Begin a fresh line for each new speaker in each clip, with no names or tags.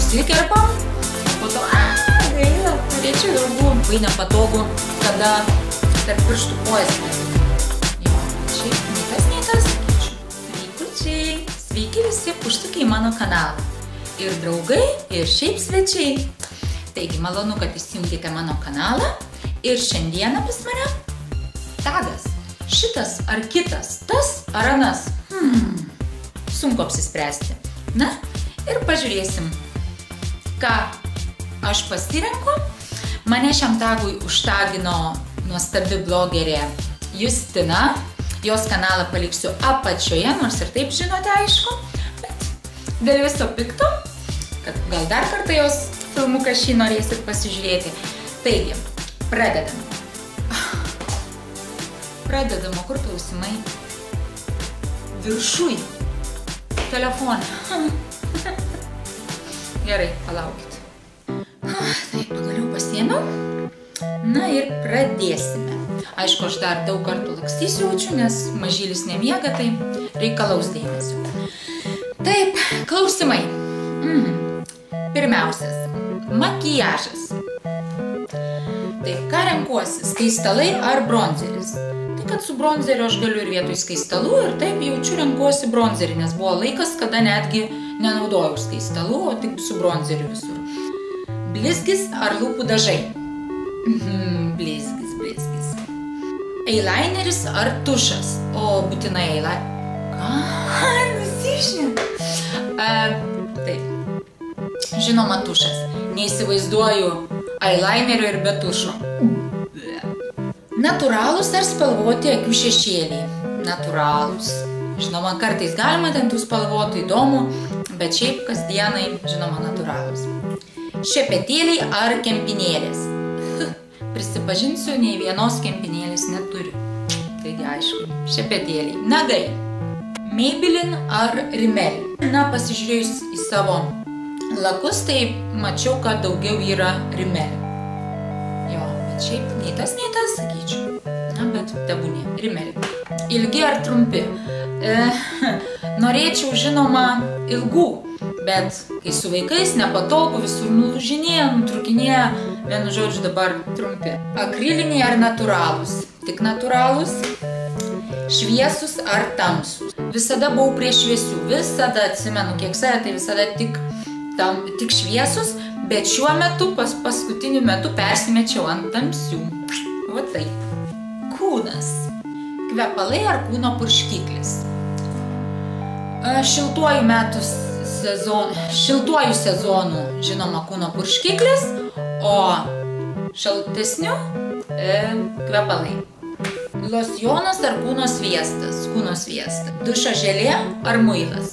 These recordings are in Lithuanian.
išsikerpam, po to, gaila, norėčiau draugų, labai nepatogu, kada tarp pirštų kojas. Jo, šiaip nei tas, sveikučiai, sveiki visi užsukę į mano kanalą. Ir draugai, ir šiaip svečiai. Taigi, malonu, kad įsijungėte mano kanalą. Ir šiandieną pas mane tagas. Šitas ar kitas, tas ar anas. Sunku apsispręsti. Na, ir pažiūrėsim, ką aš pasirenku. Mane šiam tagui užtagino nuostabi blogerė Justina. Jos kanalą paliksiu apačioje, nors ir taip žinote, aišku. Bet dėl viso pikto, kad gal dar kartą jos filmuką šį norėsit pasižiūrėti. Taigi, pradedam. Pradedam, o kur klausimai? Viršuj. Telefoną. Gerai, palaukit. Taip, pagaliau pasiėmiau. Na ir pradėsime. Aišku, aš dar daug kartų lakstysiu jaučiu, nes mažylis nemiega, tai reikalaus dėmesio. Taip, klausimai. Pirmiausias. Makiažas. Taip, ką renkuosi? Skaistalai ar bronzeris? Tai kad su bronzeriu aš galiu ir vietoj skaistalų ir taip jaučiu renkuosi bronzerį, nes buvo laikas, kada netgi nenaudojau skaistalų, o tik su bronzeriu visur. Blizgis ar lūpų dažai? Blizgis. Eyelineris ar tušas? O, būtinai eyeliner. Ką? Nusišnė? Taip. Žinoma, tušas. Neįsivaizduoju eyelinerio ir be tušo. Naturalūs ar spalvoti akių šešėliai? Naturalūs. Žinoma, kartais galima ten tų spalvotų, įdomu, bet šiaip kasdienai, žinoma, naturalūs. Šepetėliai ar kempinėlės? Prisipažinsiu, nei vienos kempinėlės neturiu. Taigi, aišku, šepetėliai. Nagai. Maybelline ar Rimmel? Na, pasižiūrėjus į savo lakus, tai mačiau, kad daugiau yra Rimmel. Jo, bet šiaip nei tas, sakyčiau. Na, bet tebūnie, Rimmel. Ilgi ar trumpi? Norėčiau, žinoma, ilgų, bet kai su vaikais nepatogu, visur nulūžinėja, nutrukinėja, vienu žodžiu dabar trumpi. Akriliniai ar natūralūs? Tik natūralūs. Šviesus ar tamsus? Visada buvau prie šviesių, visada atsimenu, kiek save, tai visada tik šviesus, bet šiuo metu, paskutiniu metu persimečiau ant tamsių. Va taip. Kūnas. Kvepalai ar kūno purškiklis? Šiltuoju sezonu, žinoma, kūno purškiklis, o šaltesniu kvepalai. Losjonas ar kūno sviestas? Kūno sviestas. Dušo želė ar muilas?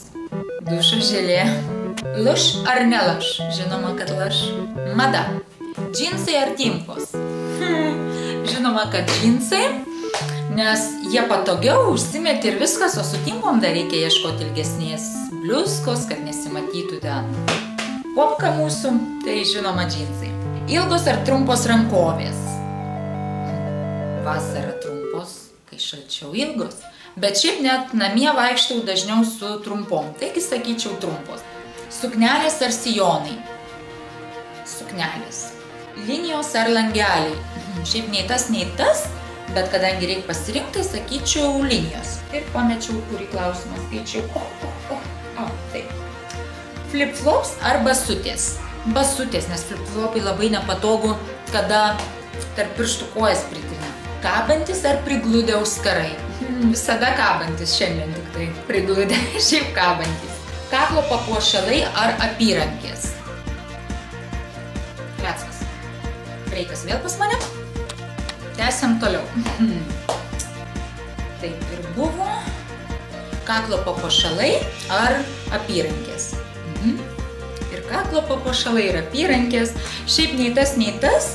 Dušo želė. Luš ar nelaš? Žinoma, kad laš. Mada. Džinsai ar timpos? Žinoma, kad džinsai, nes jie patogiau, užsimeti ir viskas, o su timpom dar reikia ieškoti ilgesnės bliuskos, kad nesimatytų ten popka mūsų, tai žinoma džinsai. Ilgos ar trumpos rankovės? Vasara trumpos, kai šalčiau ilgos. Bet šiaip net namie vaikštau dažniau su trumpom, taigi sakyčiau trumpos. Suknelės ar sijonai? Suknelės. Linijos ar langeliai? Šiaip nei tas, bet kadangi reikia pasirinkti, sakyčiau linijos. Ir pamečiau, kurį klausimą skaičiau. Taip. Flip-flops ar basutės? Basutės, nes flip-flopai labai nepatogu, kada tarp pirštų kojas pritrina. Kabantis ar prigludę auskarai? Visada kabantis, šiandien tik tai prigludę, šiaip kabantis. Kaklo papuošalai ar apyrankės? Leckas. Reikas vėl pas mane. Tęsiam toliau. Taip ir buvo. Kaklo papuošalai ar apyrankės? Ir kaklo papuošalai ir apyrankės. Šiaip nei tas.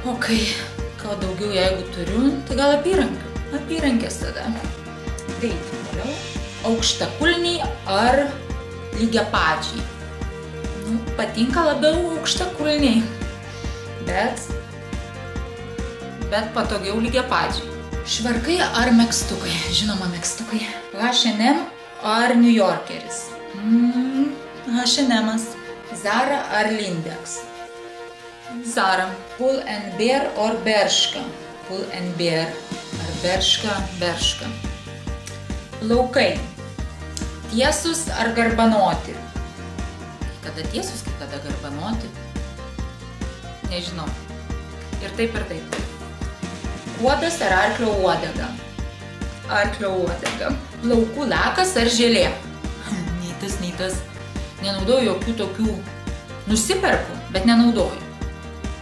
O kai ko daugiau jeigu turiu, tai gal apyrankių. Apyrankės tada. Taip, toliau. Aukštakulniai ar lygiapadžiai? Patinka labiau aukštakulniai, bet patogiau lygiapadžiai. Švarkai ar megztukai? Žinoma, megztukai. H&M ar New Yorkeris? H&M'as. Zara ar Lindex? Zara. Pull and Bear or Bershka? Pull and Bear. Ar Bershka? Bershka. Plaukai. Tiesus ar garbanoti? Kai kada tiesus, kai kada garbanoti? Nežinau. Ir taip ir taip. Kuodas ar arklio uodega? Arklio uodega. Plaukų lakas ar želė? Nei tas. Nenaudoju jokių tokių. Nusiperku, bet nenaudoju.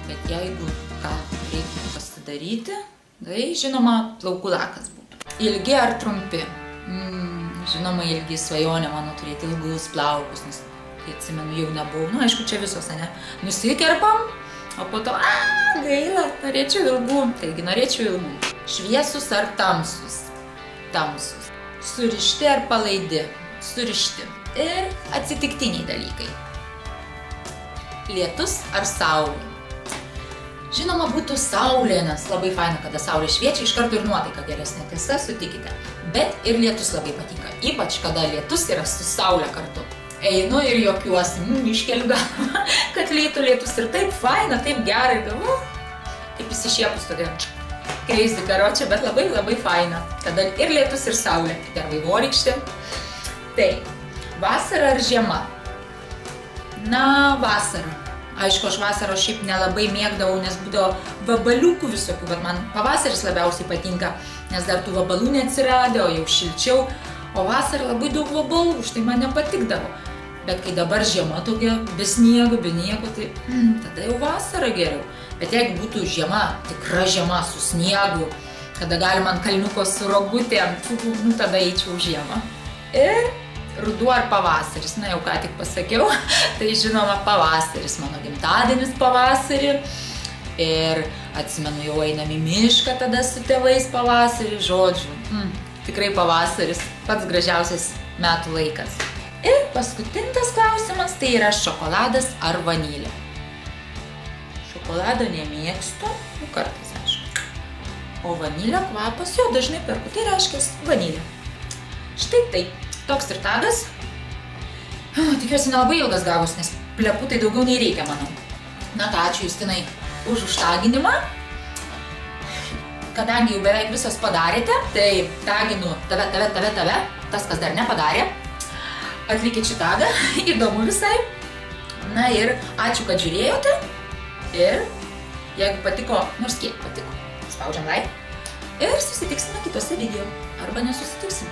Bet jeigu ką reikia pasidaryti, tai žinoma plaukų lakas būtų. Ilgi ar trumpi? Žinoma, ilgi, svajonė mano turėti ilgus plaukus, nes kai atsimenu jau nebuvau. Aišku, čia visos, ne? Nusikerpam, o po to, gaila, norėčiau ilgų. Taigi norėčiau ilgų. Šviesus ar tamsus? Tamsus. Surišti ar palaidi? Surišti. Ir atsitiktiniai dalykai. Lietus ar saulė? Žinoma, būtų saulė, nes labai faina, kada saulė šviečia, iš karto ir nuotaika geresnė, tiesa, sutikite. Bet ir lietus labai patinka, ypač kada lietus yra su saulė kartu. Einu ir juokiuosi, iškeliu galvą, kad lytų lietus ir taip faina, taip gerai, galvu, kaip įsišiepus tokia crazy karočią, bet labai labai faina. Tada ir lietus, ir saulė, dar vaivorykštė. Tai, vasara ar žiema? Na, vasara. Aišku, aš vasarą šiaip nelabai mėgdavau, nes būdavo vabaliukų visokių, bet man pavasaris labiausiai patinka, nes dar tų vabalų neatsirado, jau šilčiau, o vasarą labai daug vabalų, štai man nepatikdavo. Bet kai dabar žiema tokia, be sniego, be nieko, tai tada jau vasara geriau. Bet jeigu būtų žiema, tikra žiema su sniegu, kada galima ant kalniuko su rogutėm, tada eičiau žiemą. Ir ruduo ar pavasaris, na jau ką tik pasakiau, tai žinoma pavasaris, mano gimtadienis pavasarį. Ir atsimenu, jau einam į mišką tada su tėvais pavasarį, žodžiu, tikrai pavasaris, pats gražiausias metų laikas. Ir paskutinis klausimas, tai yra šokoladas ar vanilė. Šokolado nemėgstu, kartais aišku. O vanilė kvapas jo dažnai perku, tai reiškia vanilė. Štai taip. Toks ir tagas. Tikiuosi nelabai ilgas gavus, nes plepų tai daugiau nei reikia, manau. Na ką, ačiū Justinai už užtaginimą. Kadangi jau beveik visos padarėte, tai taginu tave, tas, kas dar nepadarė. Atlikit šį tagą, įdomu visai. Na ir ačiū, kad žiūrėjote. Ir jeigu patiko, nors kiek patiko, spaudžiam like. Ir susitiksime kitose video. Arba nesusitiksim.